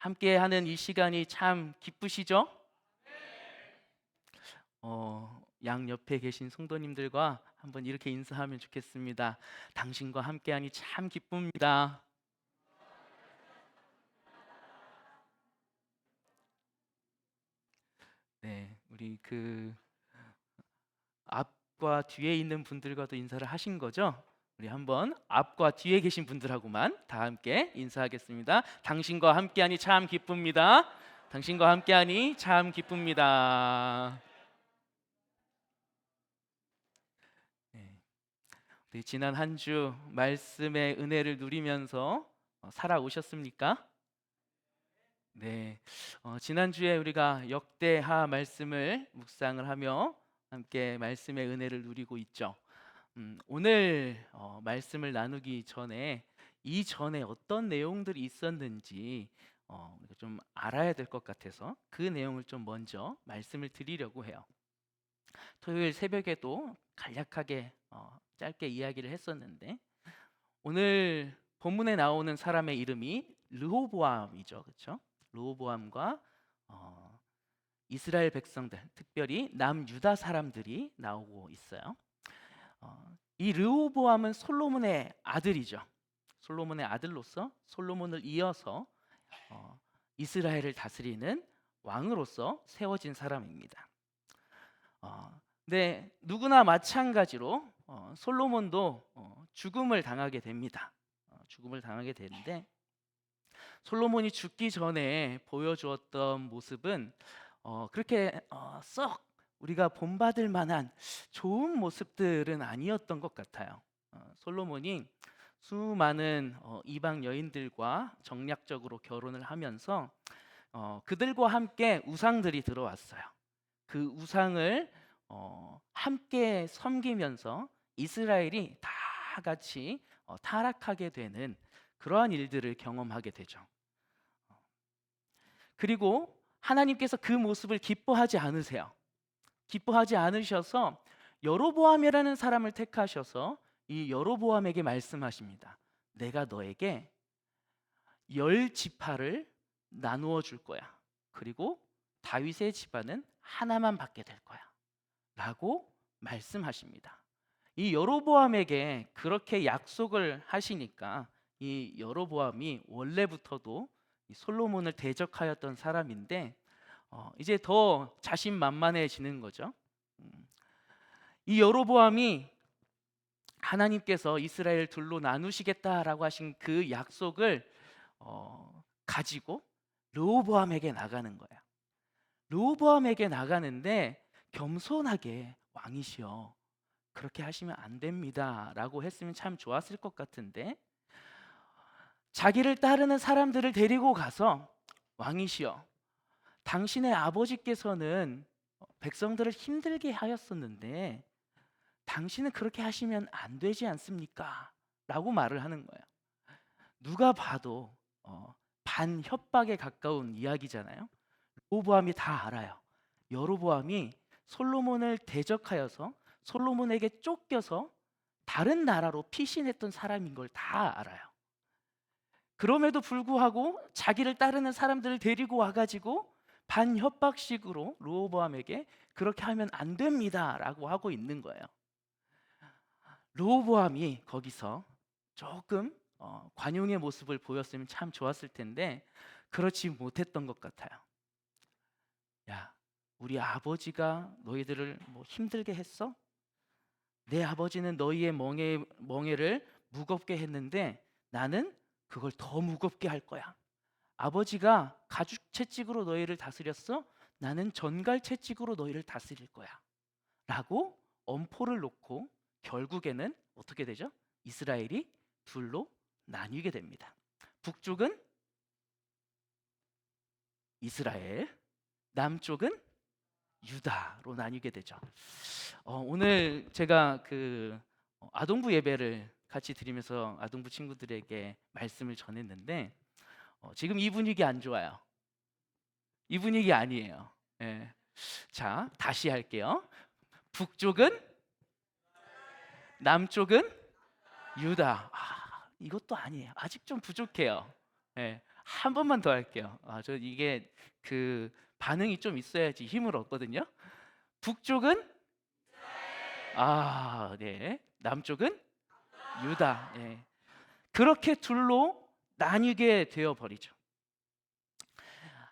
함께하는 이 시간이 참 기쁘시죠? 양 옆에 계신 성도님들과 한번 이렇게 인사하면 좋겠습니다. 당신과 함께하니 참 기쁩니다. 네, 우리 앞과 뒤에 있는 분들과도 인사를 하신 거죠? 우리 한번 앞과 뒤에 계신 분들하고만 다 함께 인사하겠습니다. 당신과 함께하니 참 기쁩니다. 당신과 함께하니 참 기쁩니다. 네. 우리 지난 한 주 말씀의 은혜를 누리면서 살아오셨습니까? 네. 지난주에 우리가 역대하 말씀을 묵상을 하며 함께 말씀의 은혜를 누리고 있죠. 오늘 말씀을 나누기 전에 이전에 어떤 내용들이 있었는지 우리가 좀 알아야 될 것 같아서 그 내용을 좀 먼저 말씀을 드리려고 해요. 토요일 새벽에도 간략하게 짧게 이야기를 했었는데 오늘 본문에 나오는 사람의 이름이 르호보암이죠, 그렇죠? 르호보암과 어, 이스라엘 백성들, 특별히 남유다 사람들이 나오고 있어요. 이 르호보암은 솔로몬의 아들이죠. 솔로몬의 아들로서 솔로몬을 이어서 어, 이스라엘을 다스리는 왕으로서 세워진 사람입니다. 네, 누구나 마찬가지로 솔로몬도 죽음을 당하게 됩니다. 죽음을 당하게 되는데 솔로몬이 죽기 전에 보여주었던 모습은 그렇게 썩 우리가 본받을 만한 좋은 모습들은 아니었던 것 같아요. 솔로몬이 수많은 이방 여인들과 정략적으로 결혼을 하면서 그들과 함께 우상들이 들어왔어요. 그 우상을 함께 섬기면서 이스라엘이 다 같이 타락하게 되는 그러한 일들을 경험하게 되죠. 그리고 하나님께서 그 모습을 기뻐하지 않으세요. 기뻐하지 않으셔서 여로보암이라는 사람을 택하셔서 이 여로보암에게 말씀하십니다. 내가 너에게 10지파를 나누어 줄 거야. 그리고 다윗의 집안은 하나만 받게 될 거야. 라고 말씀하십니다. 이 여로보암에게 그렇게 약속을 하시니까 이 여로보암이 원래부터도 이 솔로몬을 대적하였던 사람인데 이제 더 자신만만해지는 거죠. 이 여로보암이 하나님께서 이스라엘 둘로 나누시겠다라고 하신 그 약속을 가지고 르호보암에게 나가는 거야. 르호보암에게 나가는데 겸손하게 왕이시여 그렇게 하시면 안 됩니다라고 했으면 참 좋았을 것 같은데 자기를 따르는 사람들을 데리고 가서 왕이시여 당신의 아버지께서는 백성들을 힘들게 하였었는데 당신은 그렇게 하시면 안 되지 않습니까? 라고 말을 하는 거예요. 누가 봐도 반협박에 가까운 이야기잖아요. 로보암이 다 알아요. 여로보암이 솔로몬을 대적하여서 솔로몬에게 쫓겨서 다른 나라로 피신했던 사람인 걸 다 알아요. 그럼에도 불구하고 자기를 따르는 사람들을 데리고 와가지고 반협박식으로 르호보암에게 그렇게 하면 안 됩니다라고 하고 있는 거예요. 르호보암이 거기서 조금 관용의 모습을 보였으면 참 좋았을 텐데 그렇지 못했던 것 같아요. 야, 우리 아버지가 너희들을 뭐 힘들게 했어? 내 아버지는 너희의 멍에를 무겁게 했는데 나는 그걸 더 무겁게 할 거야. 아버지가 가죽 채찍으로 너희를 다스렸어? 나는 전갈 채찍으로 너희를 다스릴 거야. 라고 엄포를 놓고 결국에는 어떻게 되죠? 이스라엘이 둘로 나뉘게 됩니다. 북쪽은 이스라엘, 남쪽은 유다로 나뉘게 되죠. 오늘 제가 아동부 예배를 같이 드리면서 아동부 친구들에게 말씀을 전했는데 지금 이 분위기 안 좋아요. 이 분위기 아니에요. 예. 자, 다시 할게요. 북쪽은 남쪽은 유다. 이것도 아니에요. 아직 좀 부족해요. 예. 한 번만 더 할게요. 저 이게 그 반응이 좀 있어야지 힘을 얻거든요. 북쪽은 네. 남쪽은 유다. 예. 그렇게 둘로 나뉘게 되어 버리죠.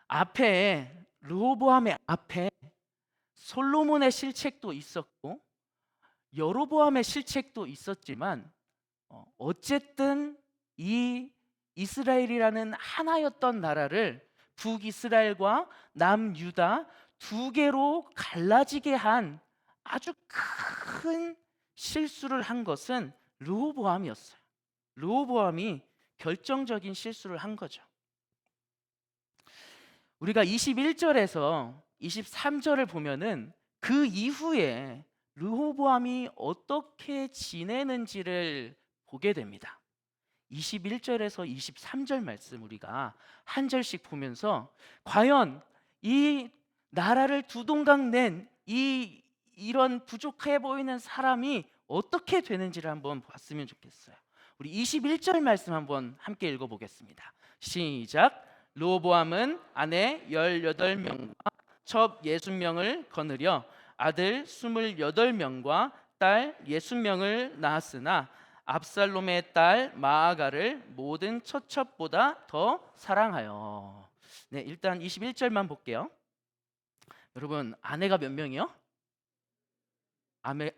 앞에 르호보암의 앞에 솔로몬의 실책도 있었고 여로보암의 실책도 있었지만 어쨌든 이 이스라엘이라는 하나였던 나라를 북이스라엘과 남유다 두 개로 갈라지게 한 아주 큰 실수를 한 것은 르호보암이었어요. 르호보암이 결정적인 실수를 한 거죠. 우리가 21절에서 23절을 보면은 그 이후에 르호보암이 어떻게 지내는지를 보게 됩니다. 21절에서 23절 말씀 우리가 한 절씩 보면서 과연 이 나라를 두 동강 낸 이런 부족해 보이는 사람이 어떻게 되는지를 한번 봤으면 좋겠어요. 우리 21절 말씀 한번 함께 읽어보겠습니다. 시작. 르호보암은 아내 18명과 첩 60명을 거느려 아들 28명과 딸 60명을 낳았으나 압살롬의 딸 마아가를 모든 처첩보다 더 사랑하여. 네, 일단 21절만 볼게요. 여러분, 아내가 몇 명이요?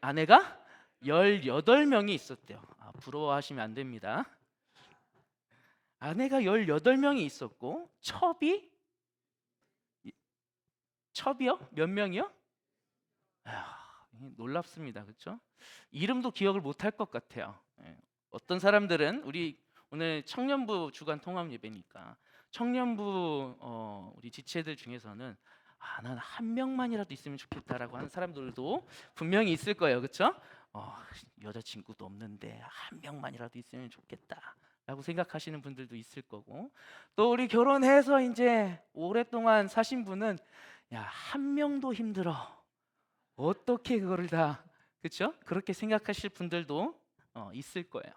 아내가 18명이 있었대요. 부러워하시면 안 됩니다. 아내가 18명이 있었고 첩이요? 몇 명이요? 놀랍습니다. 그렇죠? 이름도 기억을 못할 것 같아요. 어떤 사람들은 우리 오늘 청년부 주간 통합 예배니까 청년부 우리 지체들 중에서는 난 한 명만이라도 있으면 좋겠다라고 하는 사람들도 분명히 있을 거예요. 그렇죠? 여자친구도 없는데 한 명만이라도 있으면 좋겠다라고 생각하시는 분들도 있을 거고, 또 우리 결혼해서 이제 오랫동안 사신 분은 한 명도 힘들어. 어떻게 그거를 다, 그렇죠? 그렇게 생각하실 분들도 있을 거예요.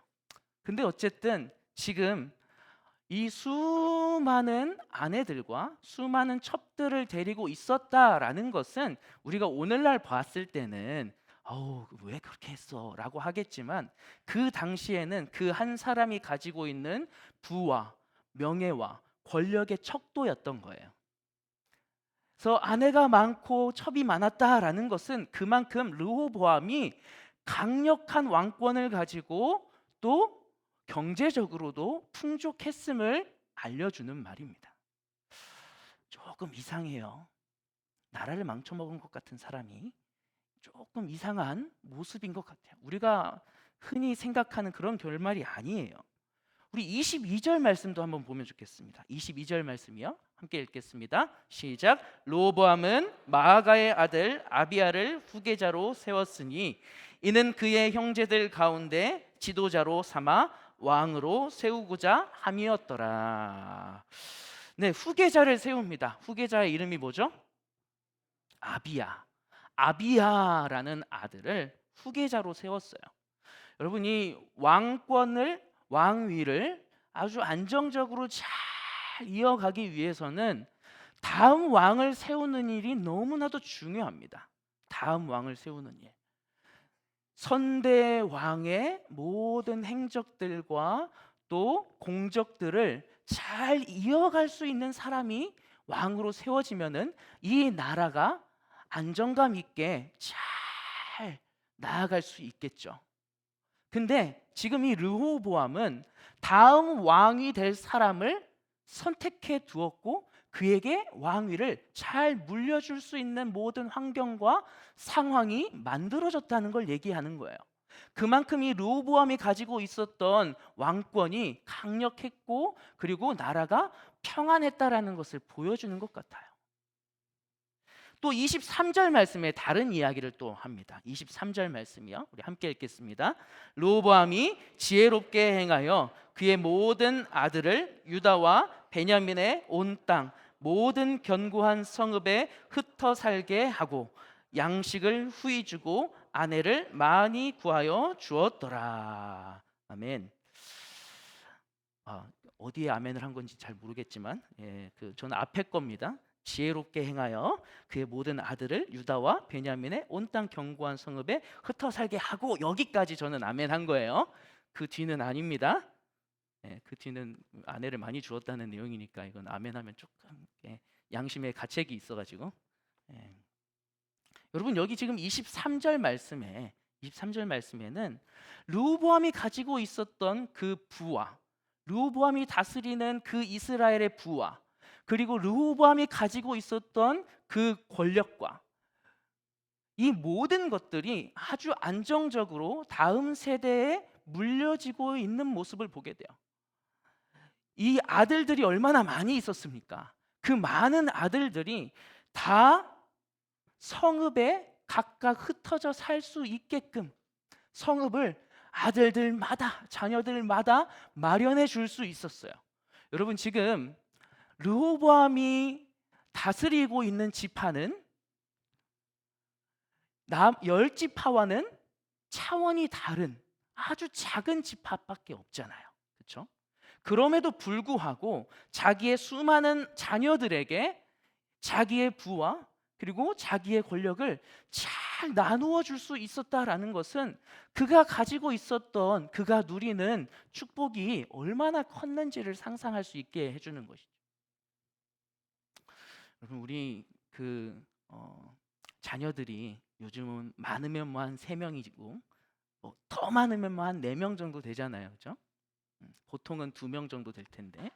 근데 어쨌든 지금 이 수많은 아내들과 수많은 첩들을 데리고 있었다라는 것은 우리가 오늘날 봤을 때는 왜 그렇게 했어? 라고 하겠지만 그 당시에는 그 한 사람이 가지고 있는 부와 명예와 권력의 척도였던 거예요. 그래서 아내가 많고 첩이 많았다라는 것은 그만큼 르호보암이 강력한 왕권을 가지고 또 경제적으로도 풍족했음을 알려주는 말입니다. 조금 이상해요. 나라를 망쳐먹은 것 같은 사람이 조금 이상한 모습인 것 같아요. 우리가 흔히 생각하는 그런 결말이 아니에요. 우리 22절 말씀도 한번 보면 좋겠습니다. 22절 말씀이요. 함께 읽겠습니다. 시작. 르호보암은 마아가의 아들 아비야를 후계자로 세웠으니 이는 그의 형제들 가운데 지도자로 삼아 왕으로 세우고자 함이었더라. 네, 후계자를 세웁니다. 후계자의 이름이 뭐죠? 아비야. 아비야라는 아들을 후계자로 세웠어요. 여러분이 왕위를 아주 안정적으로 잘 이어가기 위해서는 다음 왕을 세우는 일이 너무나도 중요합니다. 다음 왕을 세우는 일. 선대 왕의 모든 행적들과 또 공적들을 잘 이어갈 수 있는 사람이 왕으로 세워지면은 이 나라가 안정감 있게 잘 나아갈 수 있겠죠. 근데 지금 이 르호보암은 다음 왕이 될 사람을 선택해 두었고 그에게 왕위를 잘 물려줄 수 있는 모든 환경과 상황이 만들어졌다는 걸 얘기하는 거예요. 그만큼 이 르호보암이 가지고 있었던 왕권이 강력했고 그리고 나라가 평안했다라는 것을 보여주는 것 같아요. 또 23절 말씀에 다른 이야기를 또 합니다. 23절 말씀이요. 우리 함께 읽겠습니다. 르호보암이 지혜롭게 행하여 그의 모든 아들을 유다와 베냐민의 온 땅 모든 견고한 성읍에 흩어 살게 하고 양식을 후히 주고 아내를 많이 구하여 주었더라. 아멘. 어디에 아멘을 한 건지 잘 모르겠지만 저는 앞에 겁니다. 지혜롭게 행하여 그의 모든 아들을 유다와 베냐민의 온 땅 견고한 성읍에 흩어 살게 하고, 여기까지 저는 아멘 한 거예요. 그 뒤는 아닙니다. 그 뒤는 아내를 많이 주었다는 내용이니까 이건 아멘하면 조금 양심의 가책이 있어가지고. 여러분, 여기 지금 23절 말씀에는 르호보암이 가지고 있었던 그 부와, 르호보암이 다스리는 그 이스라엘의 부와, 그리고 르호보암이 가지고 있었던 그 권력과, 이 모든 것들이 아주 안정적으로 다음 세대에 물려지고 있는 모습을 보게 돼요. 이 아들들이 얼마나 많이 있었습니까? 그 많은 아들들이 다 성읍에 각각 흩어져 살 수 있게끔 성읍을 아들들마다, 자녀들마다 마련해 줄 수 있었어요. 여러분, 지금 르호보암이 다스리고 있는 지파는 10지파와는 차원이 다른 아주 작은 지파밖에 없잖아요. 그렇죠? 그럼에도 불구하고 자기의 수많은 자녀들에게 자기의 부와 그리고 자기의 권력을 잘 나누어 줄 수 있었다라는 것은 그가 가지고 있었던, 그가 누리는 축복이 얼마나 컸는지를 상상할 수 있게 해주는 것이죠. 여러분, 우리 자녀들이 요즘은 많으면 뭐 한 3명이고 더 많으면 뭐 한 4명 정도 되잖아요. 그렇죠? 보통은 2명 정도 될 텐데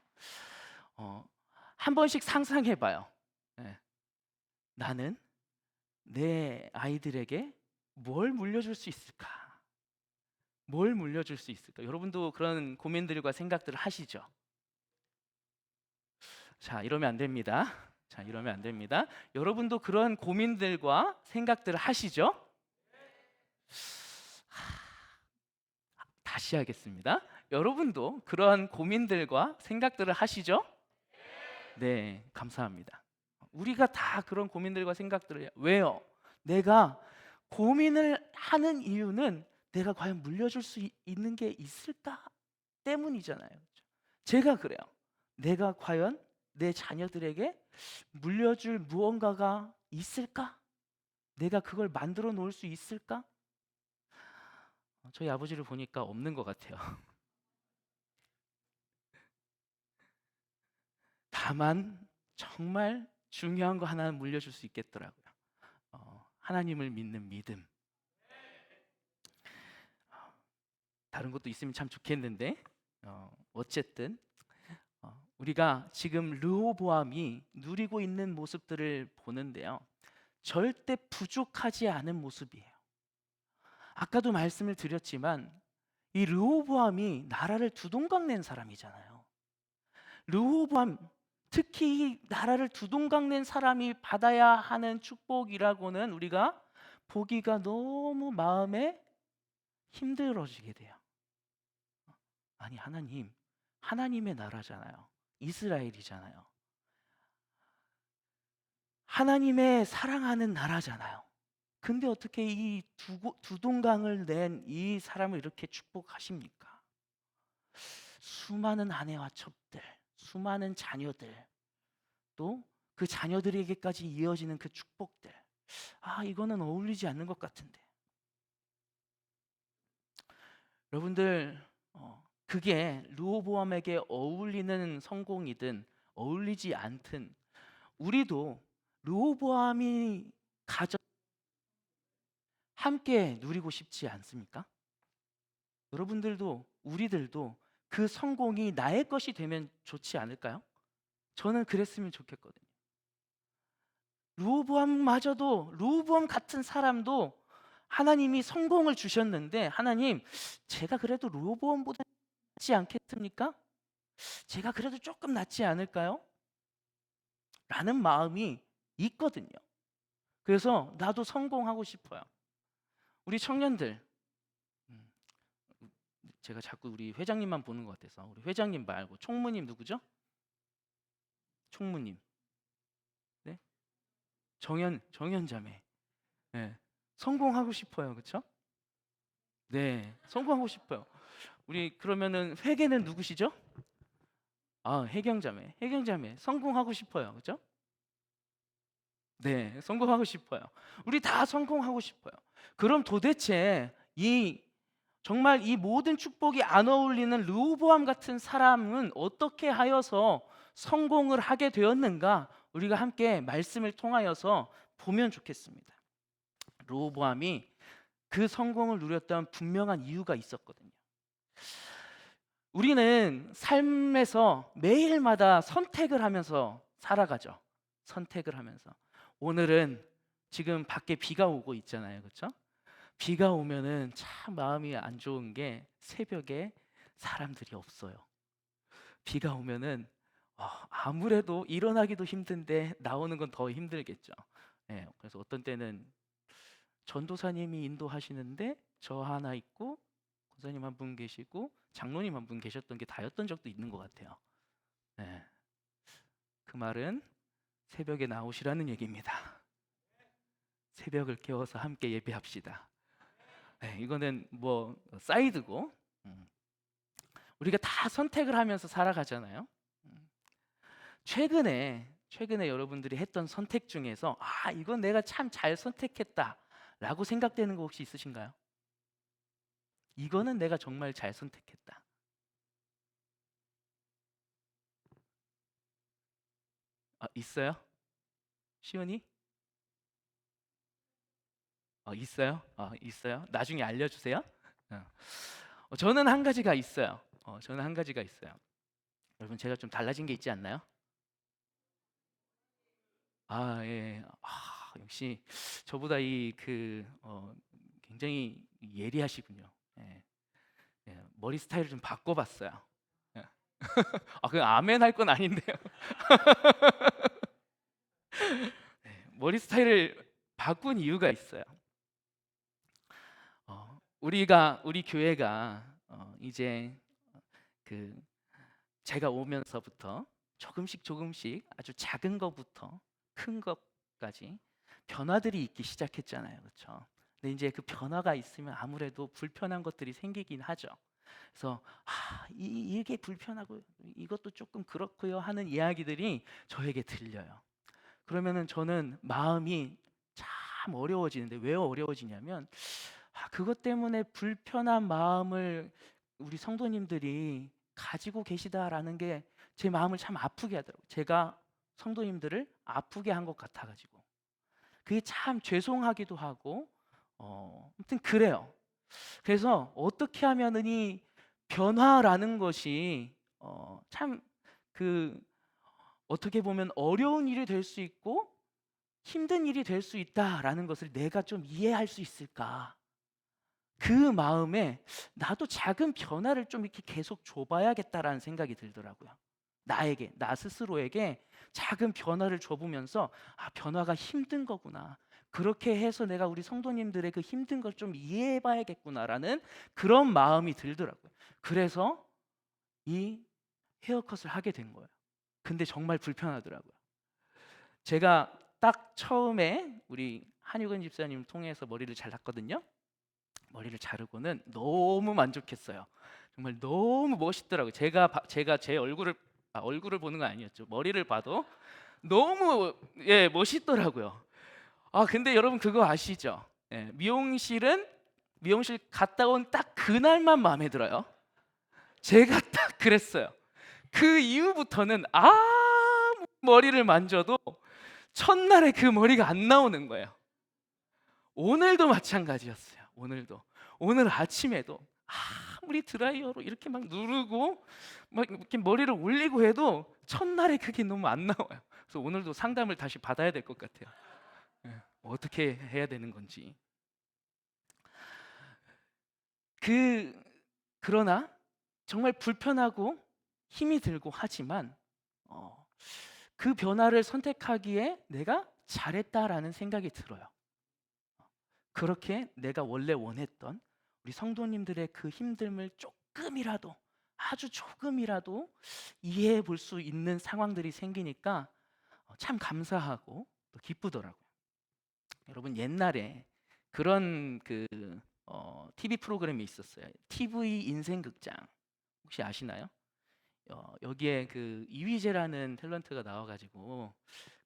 한 번씩 상상해 봐요. 나는 내 아이들에게 뭘 물려줄 수 있을까? 뭘 물려줄 수 있을까? 여러분도 그런 고민들과 생각들을 하시죠? 자, 이러면 안 됩니다. 자, 이러면 안 됩니다. 여러분도 그런 고민들과 생각들을 하시죠? 다시 하겠습니다. 여러분도 그러한 고민들과 생각들을 하시죠? 네, 감사합니다. 우리가 다 그런 고민들과 생각들을 해요. 왜요? 내가 고민을 하는 이유는 내가 과연 물려줄 수 있는 게 있을까 때문이잖아요. 그렇죠? 제가 그래요. 내가 과연 내 자녀들에게 물려줄 무언가가 있을까? 내가 그걸 만들어 놓을 수 있을까? 저희 아버지를 보니까 없는 것 같아요. 다만 정말 중요한 거 하나 물려줄 수 있겠더라고요. 하나님을 믿는 믿음. 다른 것도 있으면 참 좋겠는데 어쨌든 우리가 지금 르호보암이 누리고 있는 모습들을 보는데요, 절대 부족하지 않은 모습이에요. 아까도 말씀을 드렸지만 이 르호보암이 나라를 두동강 낸 사람이잖아요. 르호보암, 특히 이 나라를 두동강 낸 사람이 받아야 하는 축복이라고는 우리가 보기가 너무 마음에 힘들어지게 돼요. 아니, 하나님의 나라잖아요. 이스라엘이잖아요. 하나님의 사랑하는 나라잖아요. 근데 어떻게 이 두동강을 낸 이 사람을 이렇게 축복하십니까? 수많은 아내와 첩들, 수많은 자녀들, 또 그 자녀들에게까지 이어지는 그 축복들. 이거는 어울리지 않는 것 같은데. 여러분들, 그게 르호보암에게 어울리는 성공이든 어울리지 않든 우리도 르호보암이 가져 함께 누리고 싶지 않습니까? 여러분들도 우리들도 그 성공이 나의 것이 되면 좋지 않을까요? 저는 그랬으면 좋겠거든요. 르호보암마저도, 르호보암 같은 사람도 하나님이 성공을 주셨는데, 하나님, 제가 그래도 르호보암보다 낫지 않겠습니까? 제가 그래도 조금 낫지 않을까요? 라는 마음이 있거든요. 그래서 나도 성공하고 싶어요. 우리 청년들, 제가 자꾸 우리 회장님만 보는 것 같아서 우리 회장님 말고 총무님 누구죠? 총무님, 네? 정현 자매. 네. 성공하고 싶어요, 그렇죠? 네, 성공하고 싶어요. 우리 그러면은 회계는 누구시죠? 해경자매 성공하고 싶어요, 그죠? 네, 성공하고 싶어요. 우리 다 성공하고 싶어요. 그럼 도대체 정말 이 모든 축복이 안 어울리는 르호보암 같은 사람은 어떻게 하여서 성공을 하게 되었는가? 우리가 함께 말씀을 통하여서 보면 좋겠습니다. 르호보암이 그 성공을 누렸던 분명한 이유가 있었거든요. 우리는 삶에서 매일마다 선택을 하면서 살아가죠. 선택을 하면서. 오늘은 지금 밖에 비가 오고 있잖아요. 그렇죠? 비가 오면은 참 마음이 안 좋은 게 새벽에 사람들이 없어요. 비가 오면은 아무래도 일어나기도 힘든데 나오는 건 더 힘들겠죠. 예, 그래서 어떤 때는 전도사님이 인도하시는데 저 하나 있고 권사님 한 분 계시고 장로님 한 분 계셨던 게 다였던 적도 있는 것 같아요. 예, 그 말은 새벽에 나오시라는 얘기입니다. 새벽을 깨워서 함께 예배합시다. 예, 이거는 뭐 사이드고 우리가 다 선택을 하면서 살아가잖아요. 음, 최근에 여러분들이 했던 선택 중에서 이건 내가 참 잘 선택했다라고 생각되는 거 혹시 있으신가요? 이거는 내가 정말 잘 선택했다. 있어요? 시온이? 있어요? 있어요? 나중에 알려주세요. 어. 저는 한 가지가 있어요. 저는 한 가지가 있어요. 여러분 제가 좀 달라진 게 있지 않나요? 예. 역시 저보다 굉장히 예리하시군요. 예. 예. 머리 스타일을 좀 바꿔봤어요. 예. 그 아멘 할 건 아닌데요. 네, 머리 스타일을 바꾼 이유가 있어요. 우리 교회가 이제 그 제가 오면서부터 조금씩 아주 작은 것부터 큰 것까지 변화들이 있기 시작했잖아요. 그렇죠? 근데 이제 그 변화가 있으면 아무래도 불편한 것들이 생기긴 하죠. 그래서 이게 불편하고 이것도 조금 그렇고요 하는 이야기들이 저에게 들려요. 그러면은 저는 마음이 참 어려워지는데 왜 어려워지냐면 그것 때문에 불편한 마음을 우리 성도님들이 가지고 계시다라는 게 제 마음을 참 아프게 하더라고요. 제가 성도님들을 아프게 한 것 같아가지고 그게 참 죄송하기도 하고 아무튼 그래요. 그래서 어떻게 하면은 이 변화라는 것이 참 그 어떻게 보면 어려운 일이 될 수 있고 힘든 일이 될 수 있다라는 것을 내가 좀 이해할 수 있을까? 그 마음에 나도 작은 변화를 좀 이렇게 계속 줘봐야겠다라는 생각이 들더라고요. 나 스스로에게 작은 변화를 줘보면서 변화가 힘든 거구나. 그렇게 해서 내가 우리 성도님들의 그 힘든 걸 좀 이해해봐야겠구나라는 그런 마음이 들더라고요. 그래서 이 헤어컷을 하게 된 거예요. 근데 정말 불편하더라고요. 제가 딱 처음에 우리 한유근 집사님 통해서 머리를 잘랐거든요. 머리를 자르고는 너무 만족했어요. 정말 너무 멋있더라고요. 제가 제 얼굴을 보는 건 아니었죠. 머리를 봐도 너무 멋있더라고요. 근데 여러분 그거 아시죠? 미용실 갔다 온 딱 그날만 마음에 들어요. 제가 딱 그랬어요. 그 이후부터는 머리를 만져도 첫날에 그 머리가 안 나오는 거예요. 오늘도 마찬가지였어요. 오늘 아침에도 아무리 드라이어로 이렇게 막 누르고 막 이렇게 머리를 올리고 해도 첫날에 그게 너무 안 나와요. 그래서 오늘도 상담을 다시 받아야 될 것 같아요. 어떻게 해야 되는 건지. 그러나 정말 불편하고 힘이 들고 하지만 그 변화를 선택하기에 내가 잘했다라는 생각이 들어요. 그렇게 내가 원래 원했던 우리 성도님들의 그 힘듦을 조금이라도 아주 조금이라도 이해해 볼 수 있는 상황들이 생기니까 참 감사하고 또 기쁘더라고요. 여러분 옛날에 그런 TV 프로그램이 있었어요. TV 인생극장 혹시 아시나요? 여기에 그 이휘재라는 탤런트가 나와가지고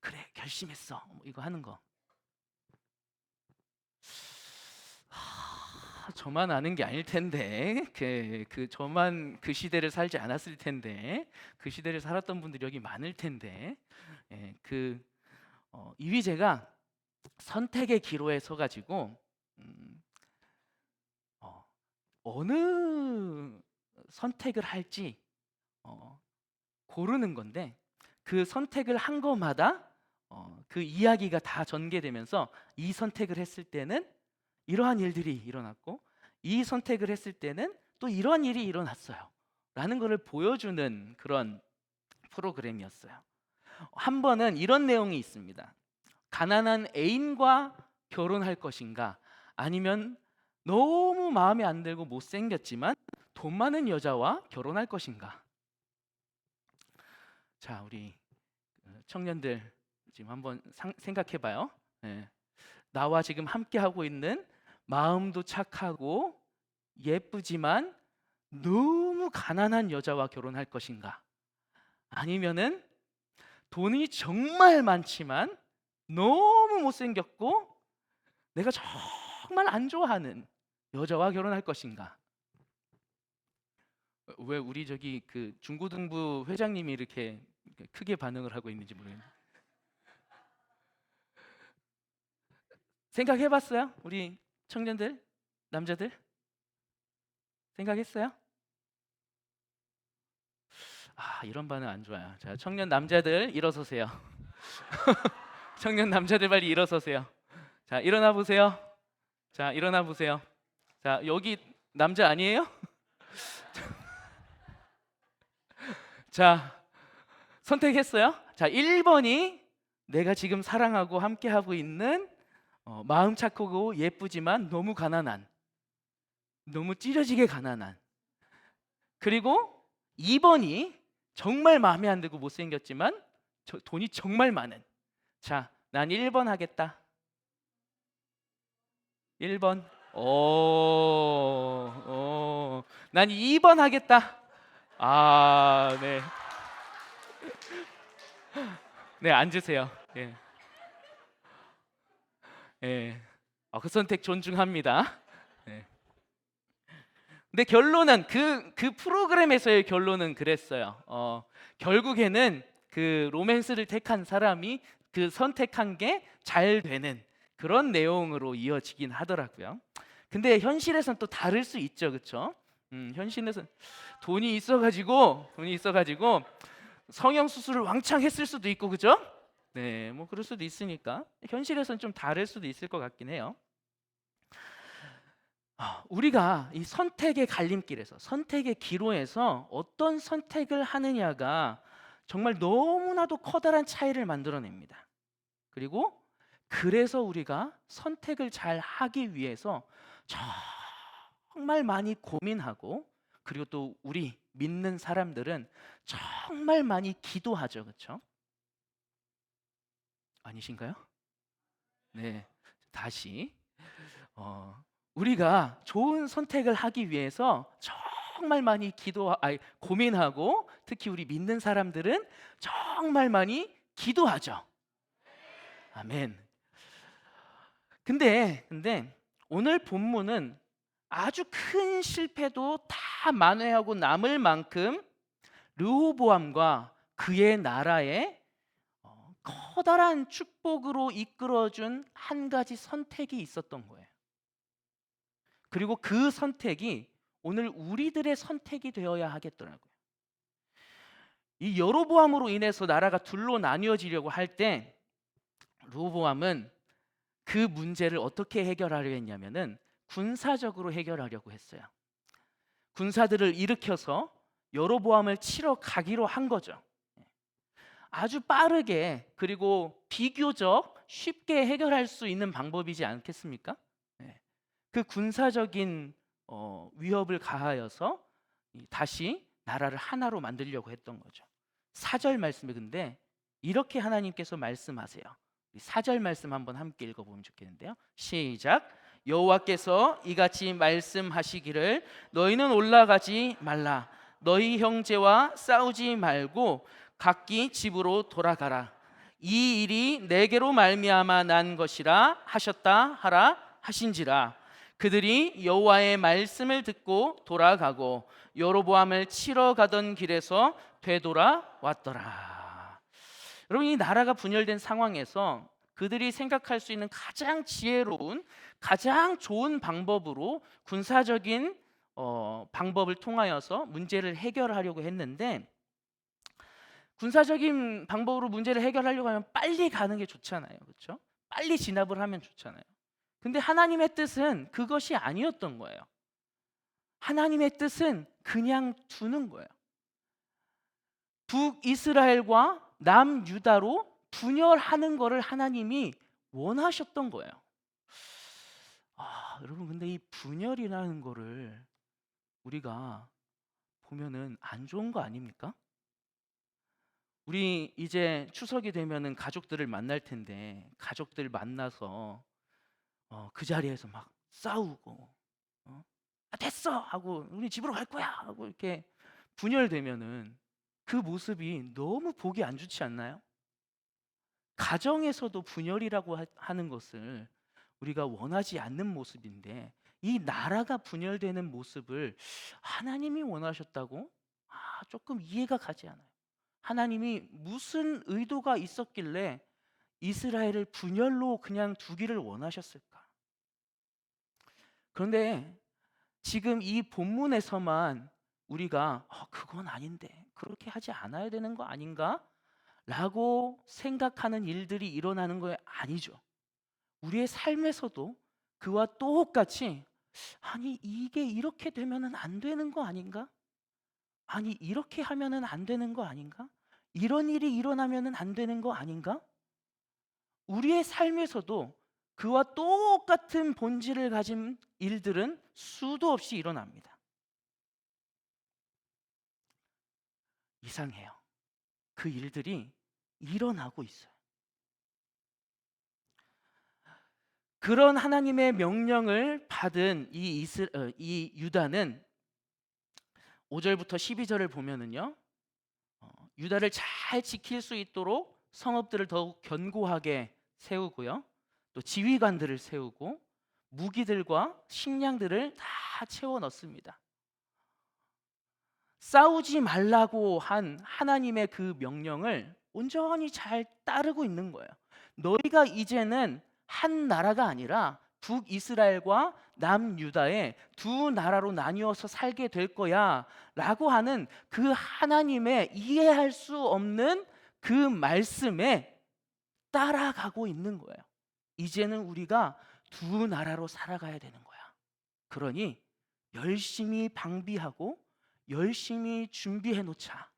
그래 결심했어 뭐 이거 하는 거. 저만 아는 게 아닐 텐데 저만 그 시대를 살지 않았을 텐데 그 시대를 살았던 분들이 여기 많을 텐데 이휘재가 선택의 기로에 서가지고 어느 선택을 할지 고르는 건데 그 선택을 한 것마다 그 이야기가 다 전개되면서 이 선택을 했을 때는 이러한 일들이 일어났고 이 선택을 했을 때는 또 이러한 일이 일어났어요 라는 것을 보여주는 그런 프로그램이었어요. 한 번은 이런 내용이 있습니다. 가난한 애인과 결혼할 것인가 아니면 너무 마음에 안 들고 못생겼지만 돈 많은 여자와 결혼할 것인가. 자, 우리 청년들 지금 한번 생각해 봐요. 나와 지금 함께 하고 있는 마음도 착하고 예쁘지만 너무 가난한 여자와 결혼할 것인가 아니면은 돈이 정말 많지만 너무 못생겼고 내가 정말 안 좋아하는 여자와 결혼할 것인가. 왜 우리 저기 그 중고등부 회장님이 이렇게 크게 반응을 하고 있는지 모르겠네요. 생각해 봤어요? 우리 청년들, 남자들? 생각했어요? 이런 반응 안 좋아요. 자, 청년 남자들 일어서세요. 청년 남자들 빨리 일어서세요. 자, 일어나 보세요. 자, 일어나 보세요. 자, 여기 남자 아니에요? 자, 선택했어요? 자, 1번이 내가 지금 사랑하고 함께 하고 있는 마음 착하고 예쁘지만 너무 가난한, 너무 찌려지게 가난한. 그리고 2번이 정말 마음에 안 들고 못생겼지만 돈이 정말 많은. 자, 난 1번 하겠다. 1번. 난 2번 하겠다. 네. 네, 앉으세요. 예. 예. 그 선택 존중합니다. 예. 근데 결론은 그 프로그램에서의 결론은 그랬어요. 결국에는 그 로맨스를 택한 사람이 그 선택한 게 잘 되는 그런 내용으로 이어지긴 하더라고요. 근데 현실에서는 또 다를 수 있죠, 그렇죠? 현실에서는 돈이 있어가지고 성형 수술을 왕창 했을 수도 있고, 그죠? 네, 뭐 그럴 수도 있으니까 현실에서는 좀 다를 수도 있을 것 같긴 해요. 우리가 이 선택의 갈림길에서 선택의 기로에서 어떤 선택을 하느냐가 정말 너무나도 커다란 차이를 만들어냅니다. 그리고 그래서 우리가 선택을 잘 하기 위해서 정말 많이 고민하고 그리고 또 우리 믿는 사람들은 정말 많이 기도하죠, 그렇죠? 아니신가요? 네, 다시 우리가 좋은 선택을 하기 위해서 정말 많이 고민하고 특히 우리 믿는 사람들은 정말 많이 기도하죠. 아멘. 근데 오늘 본문은 아주 큰 실패도 다 만회하고 남을 만큼 르호보암과 그의 나라에 커다란 축복으로 이끌어준 한 가지 선택이 있었던 거예요. 그리고 그 선택이 오늘 우리들의 선택이 되어야 하겠더라고요. 이 여로보암으로 인해서 나라가 둘로 나뉘어지려고 할 때 르호보암은 그 문제를 어떻게 해결하려 했냐면은 군사적으로 해결하려고 했어요. 군사들을 일으켜서 여로보암을 치러 가기로 한 거죠. 아주 빠르게 그리고 비교적 쉽게 해결할 수 있는 방법이지 않겠습니까? 그 군사적인 위협을 가하여서 다시 나라를 하나로 만들려고 했던 거죠. 4절 말씀에 근데 이렇게 하나님께서 말씀하세요. 4절 말씀 한번 함께 읽어보면 좋겠는데요. 시작. 여호와께서 이같이 말씀하시기를 너희는 올라가지 말라. 너희 형제와 싸우지 말고 각기 집으로 돌아가라. 이 일이 내게로 말미암아 난 것이라 하셨다 하라 하신지라. 그들이 여호와의 말씀을 듣고 돌아가고 여로보암을 치러 가던 길에서 되돌아왔더라. 여러분, 이 나라가 분열된 상황에서 그들이 생각할 수 있는 가장 지혜로운, 가장 좋은 방법으로 군사적인 방법을 통하여서 문제를 해결하려고 했는데, 군사적인 방법으로 문제를 해결하려고 하면 빨리 가는 게 좋잖아요, 그렇죠? 빨리 진압을 하면 좋잖아요. 근데 하나님의 뜻은 그것이 아니었던 거예요. 하나님의 뜻은 그냥 두는 거예요. 북이스라엘과 남유다로 분열하는 것을 하나님이 원하셨던 거예요. 여러분, 근데 이 분열이라는 거를 우리가 보면은 안 좋은 거 아닙니까? 우리 이제 추석이 되면은 가족들을 만날 텐데, 가족들 만나서 그 자리에서 막 싸우고, 됐어 하고 우리 집으로 갈 거야 하고 이렇게 분열되면은 그 모습이 너무 보기 안 좋지 않나요? 가정에서도 분열이라고 하는 것을 우리가 원하지 않는 모습인데, 이 나라가 분열되는 모습을 하나님이 원하셨다고? 조금 이해가 가지 않아요. 하나님이 무슨 의도가 있었길래 이스라엘을 분열로 그냥 두기를 원하셨을까? 그런데 지금 이 본문에서만 우리가 그건 아닌데, 그렇게 하지 않아야 되는 거 아닌가? 라고 생각하는 일들이 일어나는 거 아니죠. 우리의 삶에서도 그와 똑같이, 아니 이게 이렇게 되면은 안 되는 거 아닌가? 아니 이렇게 하면은 안 되는 거 아닌가? 이런 일이 일어나면은 안 되는 거 아닌가? 우리의 삶에서도 그와 똑같은 본질을 가진 일들은 수도 없이 일어납니다. 이상해요. 그 일들이 일어나고 있어요. 그런 하나님의 명령을 받은 이 유다는 5절부터 12절을 보면은요, 유다를 잘 지킬 수 있도록 성읍들을 더욱 견고하게 세우고요, 또 지휘관들을 세우고 무기들과 식량들을 다 채워 넣습니다. 싸우지 말라고 한 하나님의 그 명령을 온전히 잘 따르고 있는 거예요. 너희가 이제는 한 나라가 아니라 북이스라엘과 남유다의 두 나라로 나뉘어서 살게 될 거야 라고 하는 그 하나님의 이해할 수 없는 그 말씀에 따라가고 있는 거예요. 이제는 우리가 두 나라로 살아가야 되는 거야. 그러니 열심히 방비하고 열심히 준비해 놓자.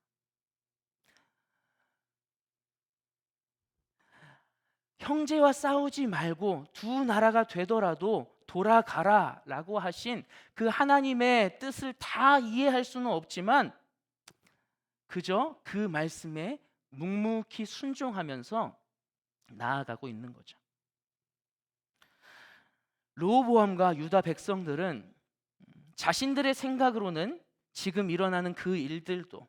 형제와 싸우지 말고 두 나라가 되더라도 돌아가라 라고 하신 그 하나님의 뜻을 다 이해할 수는 없지만, 그저 그 말씀에 묵묵히 순종하면서 나아가고 있는 거죠. 르호보암과 유다 백성들은 자신들의 생각으로는 지금 일어나는 그 일들도,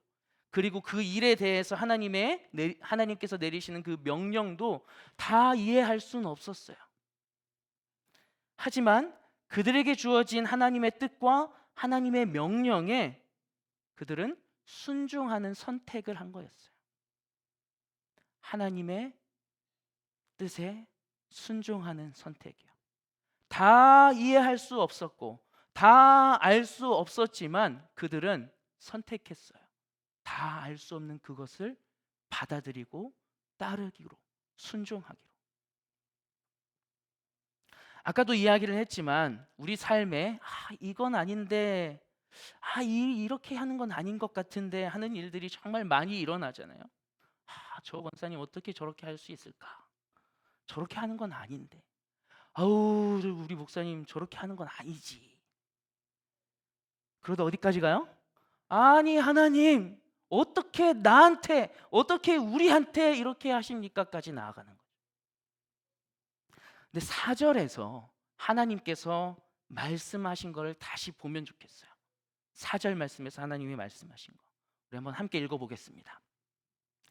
그리고 그 일에 대해서 하나님께서 내리시는 그 명령도 다 이해할 수는 없었어요. 하지만 그들에게 주어진 하나님의 뜻과 하나님의 명령에 그들은 순종하는 선택을 한 거였어요. 하나님의 뜻에 순종하는 선택이요. 다 이해할 수 없었고 다 알 수 없었지만 그들은 선택했어요. 다 알 수 없는 그것을 받아들이고 따르기로, 순종하기로. 아까도 이야기를 했지만 우리 삶에 이건 아닌데, 이렇게 하는 건 아닌 것 같은데 하는 일들이 정말 많이 일어나잖아요. 저 권사님 어떻게 저렇게 할 수 있을까? 저렇게 하는 건 아닌데. 아우, 우리 목사님 저렇게 하는 건 아니지. 그러다 어디까지 가요? 아니 하나님, 어떻게 나한테, 어떻게 우리한테 이렇게 하십니까까지 나아가는 거예요. 근데 4절에서 하나님께서 말씀하신 것을 다시 보면 좋겠어요. 4절 말씀에서 하나님이 말씀하신 거. 우리 한번 함께 읽어보겠습니다.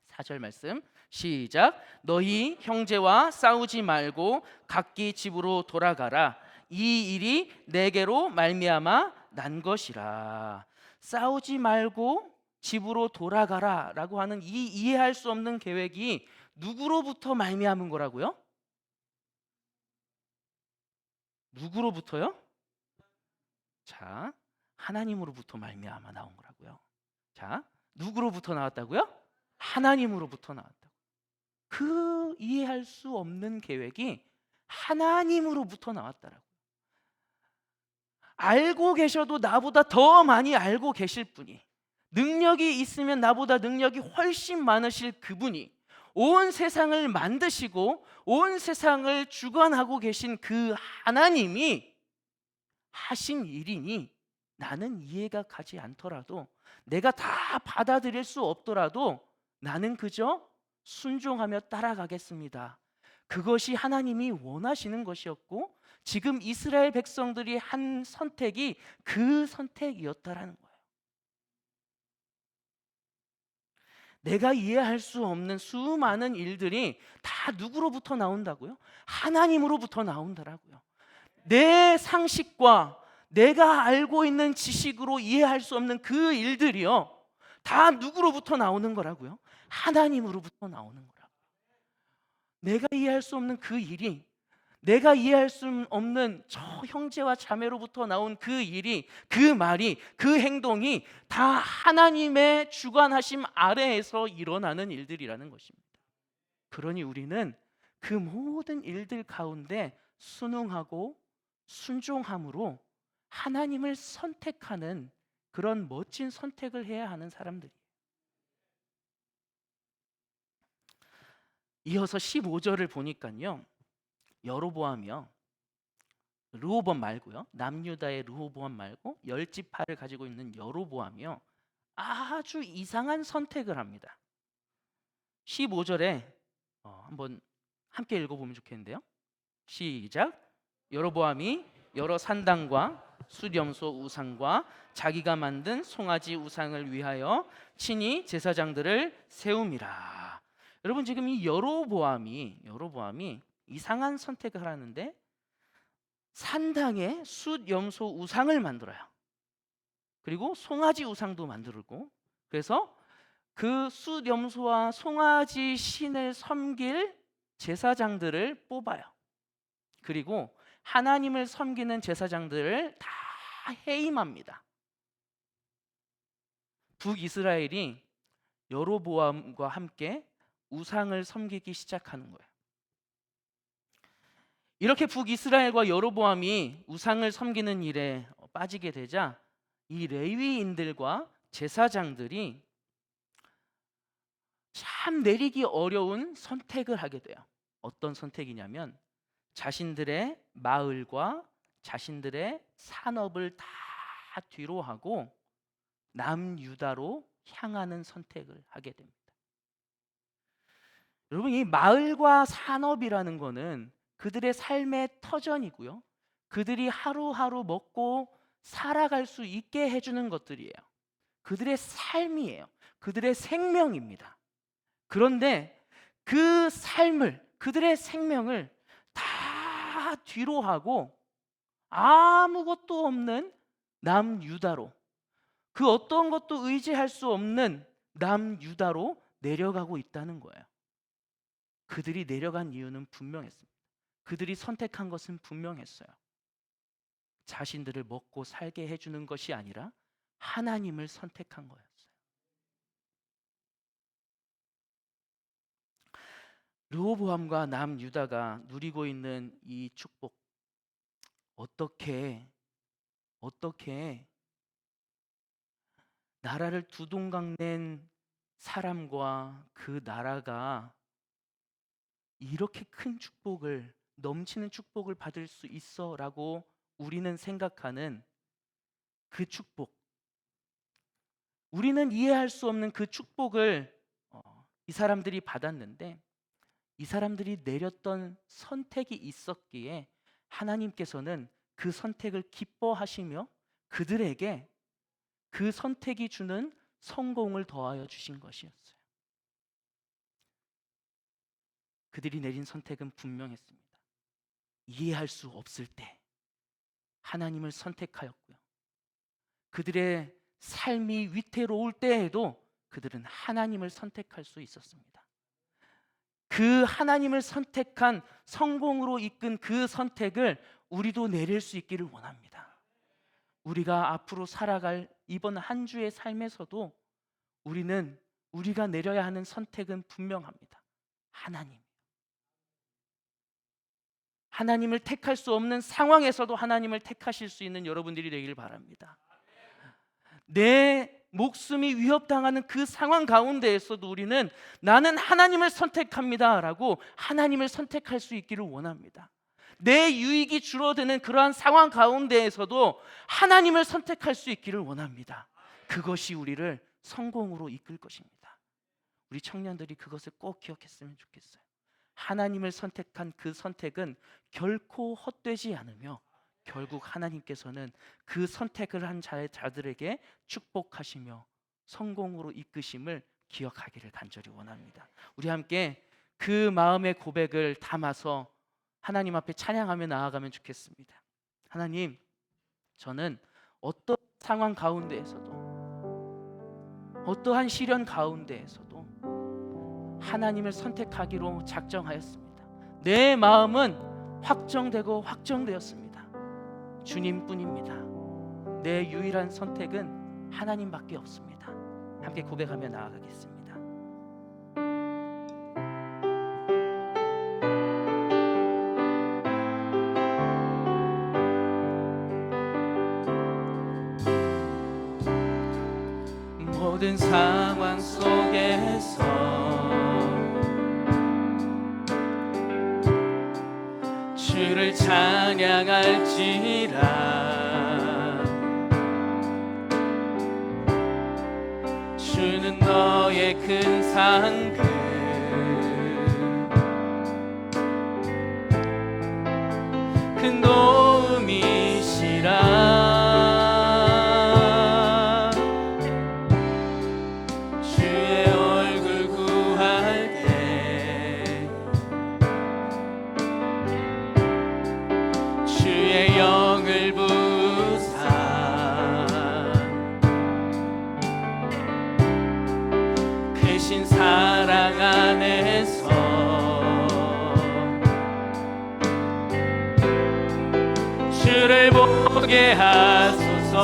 4절 말씀 시작. 너희 형제와 싸우지 말고 각기 집으로 돌아가라. 이 일이 내게로 말미암아 난 것이라. 싸우지 말고 집으로 돌아가라 라고 하는 이 이해할 수 없는 계획이 누구로부터 말미암은 거라고요? 누구로부터요? 자, 하나님으로부터 말미암아 나온 거라고요. 자, 누구로부터 나왔다고요? 하나님으로부터 나왔다고. 그 이해할 수 없는 계획이 하나님으로부터 나왔다라고. 알고 계셔도 나보다 더 많이 알고 계실 분이, 능력이 있으면 나보다 능력이 훨씬 많으실 그분이, 온 세상을 만드시고 온 세상을 주관하고 계신 그 하나님이 하신 일이니 나는 이해가 가지 않더라도, 내가 다 받아들일 수 없더라도 나는 그저 순종하며 따라가겠습니다. 그것이 하나님이 원하시는 것이었고, 지금 이스라엘 백성들이 한 선택이 그 선택이었다라는 거예요. 내가 이해할 수 없는 수많은 일들이 다 누구로부터 나온다고요? 하나님으로부터 나온다라고요. 내 상식과 내가 알고 있는 지식으로 이해할 수 없는 그 일들이요, 다 누구로부터 나오는 거라고요? 하나님으로부터 나오는 거라고요. 내가 이해할 수 없는 그 일이, 내가 이해할 수 없는 저 형제와 자매로부터 나온 그 일이, 그 말이, 그 행동이 다 하나님의 주관하심 아래에서 일어나는 일들이라는 것입니다. 그러니 우리는 그 모든 일들 가운데 순응하고 순종함으로 하나님을 선택하는 그런 멋진 선택을 해야 하는 사람들이에요. 이어서 15절을 보니까요, 여로보암이요, 르호보암 말고요, 남유다의 르호보암 말고 10지파를 가지고 있는 여로보암이요, 아주 이상한 선택을 합니다. 15절에 한번 함께 읽어보면 좋겠는데요. 시작. 여로보암이 여러 산당과 숫염소 우상과 자기가 만든 송아지 우상을 위하여 친히 제사장들을 세움이라. 여러분, 지금 이 여로보암이 이상한 선택을 하는데 산당에 숫염소 우상을 만들어요. 그리고 송아지 우상도 만들고, 그래서 그 숫염소와 송아지 신을 섬길 제사장들을 뽑아요. 그리고 하나님을 섬기는 제사장들을 다 해임합니다. 북이스라엘이 여로보암과 함께 우상을 섬기기 시작하는 거예요. 이렇게 북이스라엘과 여로보암이 우상을 섬기는 일에 빠지게 되자 이 레위인들과 제사장들이 참 내리기 어려운 선택을 하게 돼요. 어떤 선택이냐면 자신들의 마을과 자신들의 산업을 다 뒤로 하고 남유다로 향하는 선택을 하게 됩니다. 여러분, 이 마을과 산업이라는 거는 그들의 삶의 터전이고요, 그들이 하루하루 먹고 살아갈 수 있게 해주는 것들이에요. 그들의 삶이에요. 그들의 생명입니다. 그런데 그 삶을, 그들의 생명을 다 뒤로 하고 아무것도 없는 남유다로, 그 어떤 것도 의지할 수 없는 남유다로 내려가고 있다는 거예요. 그들이 내려간 이유는 분명했습니다. 그들이 선택한 것은 분명했어요. 자신들을 먹고 살게 해주는 것이 아니라 하나님을 선택한 거였어요. 르호보암과 남유다가 누리고 있는 이 축복, 어떻게 나라를 두동강낸 사람과 그 나라가 이렇게 큰 축복을, 넘치는 축복을 받을 수 있어라고 우리는 생각하는 그 축복, 우리는 이해할 수 없는 그 축복을 이 사람들이 받았는데, 이 사람들이 내렸던 선택이 있었기에 하나님께서는 그 선택을 기뻐하시며 그들에게 그 선택이 주는 성공을 더하여 주신 것이었어요. 그들이 내린 선택은 분명했습니다. 이해할 수 없을 때 하나님을 선택하였고요. 그들의 삶이 위태로울 때에도 그들은 하나님을 선택할 수 있었습니다. 그 하나님을 선택한, 성공으로 이끈 그 선택을 우리도 내릴 수 있기를 원합니다. 우리가 앞으로 살아갈 이번 한 주의 삶에서도 우리가 내려야 하는 선택은 분명합니다. 하나님을 택할 수 없는 상황에서도 하나님을 택하실 수 있는 여러분들이 되길 바랍니다. 내 목숨이 위협당하는 그 상황 가운데에서도 우리는 나는 하나님을 선택합니다 라고 하나님을 선택할 수 있기를 원합니다. 내 유익이 줄어드는 그러한 상황 가운데에서도 하나님을 선택할 수 있기를 원합니다. 그것이 우리를 성공으로 이끌 것입니다. 우리 청년들이 그것을 꼭 기억했으면 좋겠어요. 하나님을 선택한 그 선택은 결코 헛되지 않으며 결국 하나님께서는 그 선택을 한 자들에게 축복하시며 성공으로 이끄심을 기억하기를 간절히 원합니다. 우리 함께 그 마음의 고백을 담아서 하나님 앞에 찬양하며 나아가면 좋겠습니다. 하나님, 저는 어떤 상황 가운데에서도, 어떠한 시련 가운데에서도 하나님을 선택하기로 작정하였습니다. 내 마음은 확정되고 확정되었습니다. 주님뿐입니다. 내 유일한 선택은 하나님밖에 없습니다. 함께 고백하며 나아가겠습니다. 모든 상황 속에서 주를 찬양할지라. 주는 너의 큰 상급, 큰 도움이시라. 사랑 안에서 주를 보게 하소서.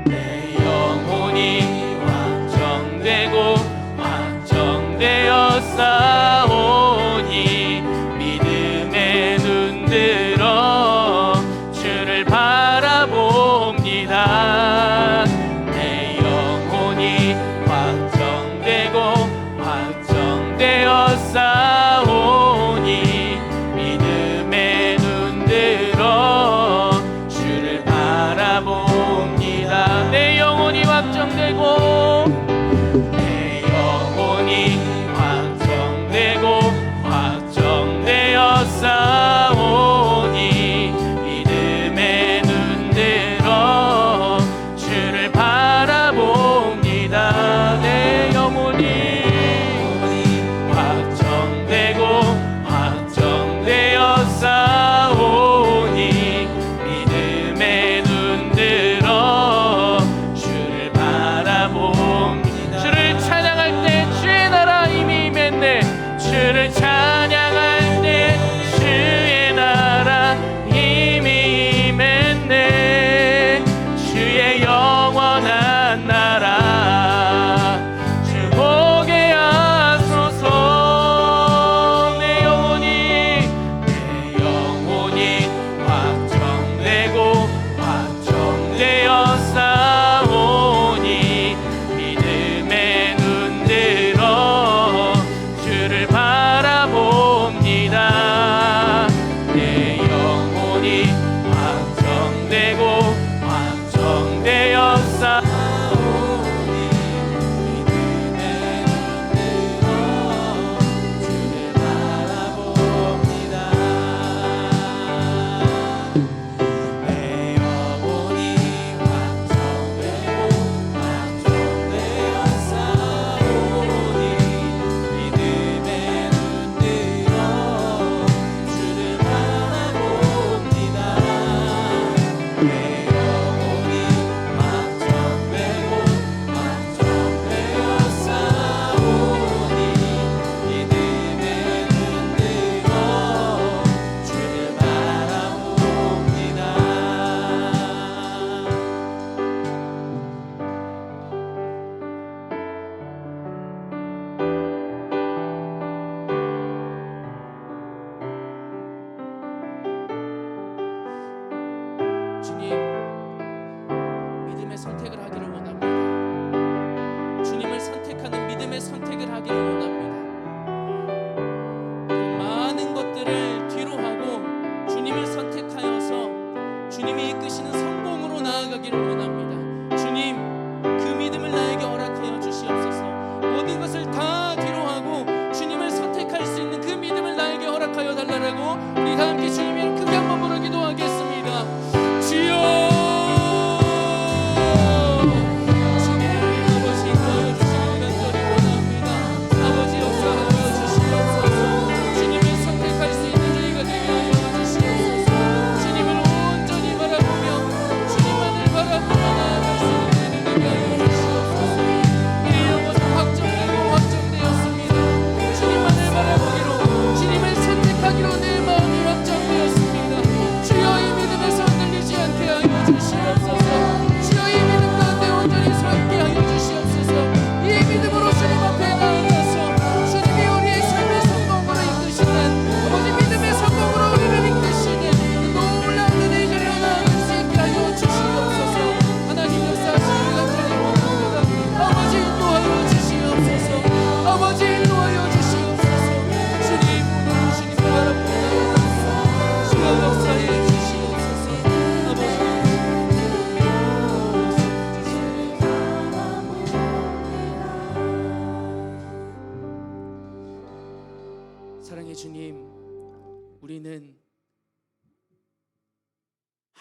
내 영혼이 확정되고 확정되어 싸우니 믿음의 눈 들어 주를 바라봅니다. 내 영혼이 확정되고 확정되어 싸우니 믿음의 눈 들어 주를 바라봅니다. 내 영혼이 확정되고 내 영혼이 확정되고 확정되어 싸우니 믿음의 눈 들어 주를 바라봅니다. 내 영혼이 확정되고 확정되어 싸우니 믿음의 눈 들어 주를 바라봅니다.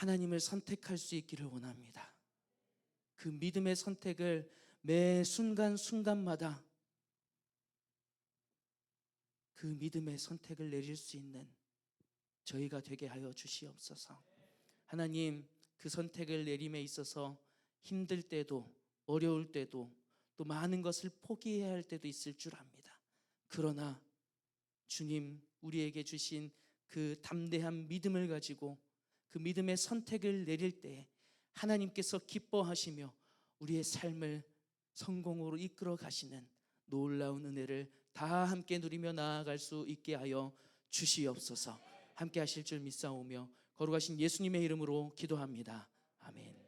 하나님을 선택할 수 있기를 원합니다. 그 믿음의 선택을 매 순간순간마다 그 믿음의 선택을 내릴 수 있는 저희가 되게 하여 주시옵소서. 하나님, 그 선택을 내림에 있어서 힘들 때도 어려울 때도 또 많은 것을 포기해야 할 때도 있을 줄 압니다. 그러나 주님, 우리에게 주신 그 담대한 믿음을 가지고 그 믿음의 선택을 내릴 때 하나님께서 기뻐하시며 우리의 삶을 성공으로 이끌어 가시는 놀라운 은혜를 다 함께 누리며 나아갈 수 있게 하여 주시옵소서. 함께 하실 줄 믿사오며 거룩하신 예수님의 이름으로 기도합니다. 아멘.